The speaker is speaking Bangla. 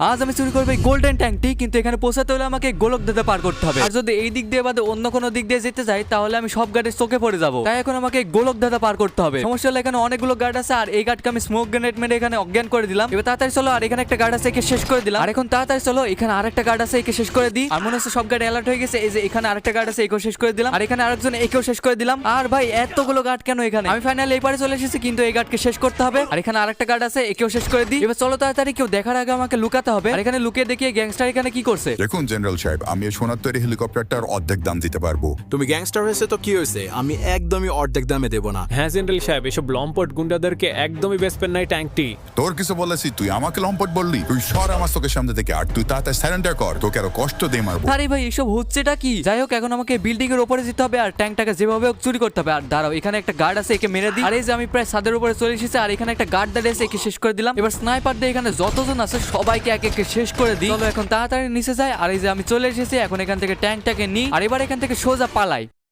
আজ আমি চুরি করবো এই গোল্ডেন ট্যাঙ্কটি, কিন্তু এখানে পৌঁছাতে হলে আমাকে গোলক দাদা পার করতে হবে। আর যদি এই দিক দিয়ে বাদে অন্য কোনো দিক দিয়ে যেতে যাই তাহলে আমি সব গার্ডের চোখে পড়ে যাবো। তাই এখন আমাকে গোলক দাদা পার করতে হবে। সমস্যা হলো এখানে অনেকগুলো গার্ড আছে, আর এই গার্ডকে আমি স্মোক গ্রেনেড মেরে এখানে অজ্ঞান করে দিলাম। এবার তাড়াতাড়ি চলো, আর এখানে একটা গার্ড আছে, একে শেষ করে দিলাম। আর এখন তাড়াতাড়ি চলো, এখানে আরেকটা গার্ড আছে, একে শেষ করে দিই। আর মনে হচ্ছে সব গার্ড অ্যালার্ট হয়ে গেছে। এই যে এখানে আরেকটা গার্ড আছে, একেও শেষ করে দিলাম। আর এখানে আরেকজন, একেও শেষ করে দিলাম। আর ভাই এতগুলো গার্ড কেন এখানে? আমি ফাইনালি এই পারে চলে এসেছি, কিন্তু এই গার্ডকে শেষ করতে হবে। আর এখানে আরেকটা গার্ড আছে, একেও শেষ করে দিই। এবার চলো তাড়াতাড়ি, কেউ দেখার আগে আমাকে লুকাতে হবে। আর এখানে লুকিয়ে দেখিয়ে গ্যাংস্টার এখানে কি করছে। দেখুন জেনারেল সাহেব, আমি এই সোনার তৈরি হেলিকপ্টারটার অর্ধেক দাম দিতে পারবো। তুমি গ্যাংস্টার হয়েছে তো কি হয়েছে, আমি একদমই অর্ধেক দামে দেবো না। হ্যাঁ জেনারেল সাহেব, এসব লম্পট গুন্ডাদেরকে একদমই বেসপেন নাই ট্যাঙ্কটি। তোর কিছু বলেছি, তুই আমাকে লম্পট বললি? তুই সর আমার চোখের সামনে থেকে, আর তুই তাড়াতাড়ি সারেন্ডার কর, তোকে আরো কষ্ট দিয়ে মারবো। আরে ভাই এসব হচ্ছেটা কি? যাই হোক, এখন আমাকে বিল্ডিং এর উপরে যেতে হবে আর ট্যাঙ্কটাকে যেভাবে হোক চুরি করতে হবে। আর দাঁড়াও, এখানে একটা গার্ড আছে, একে মেরে দিই। আর এই যে আমি প্রায় ছাদের উপরে চলে এসেছি, আর এখানে একটা গার্ড দাঁড়িয়ে আছে, একে শেষ করে দিলাম। এবার স্নাইপার দিয়ে এখানে যতজন আছে সবাইকে এক একে শেষ করে দিই। চলো এখন তাড়াতাড়ি নিচে যাই। আর এই যে আমি চলে এসেছি, এখন এখান থেকে ট্যাঙ্কটাকে নিই, আর এবার এখান থেকে সোজা পালাই।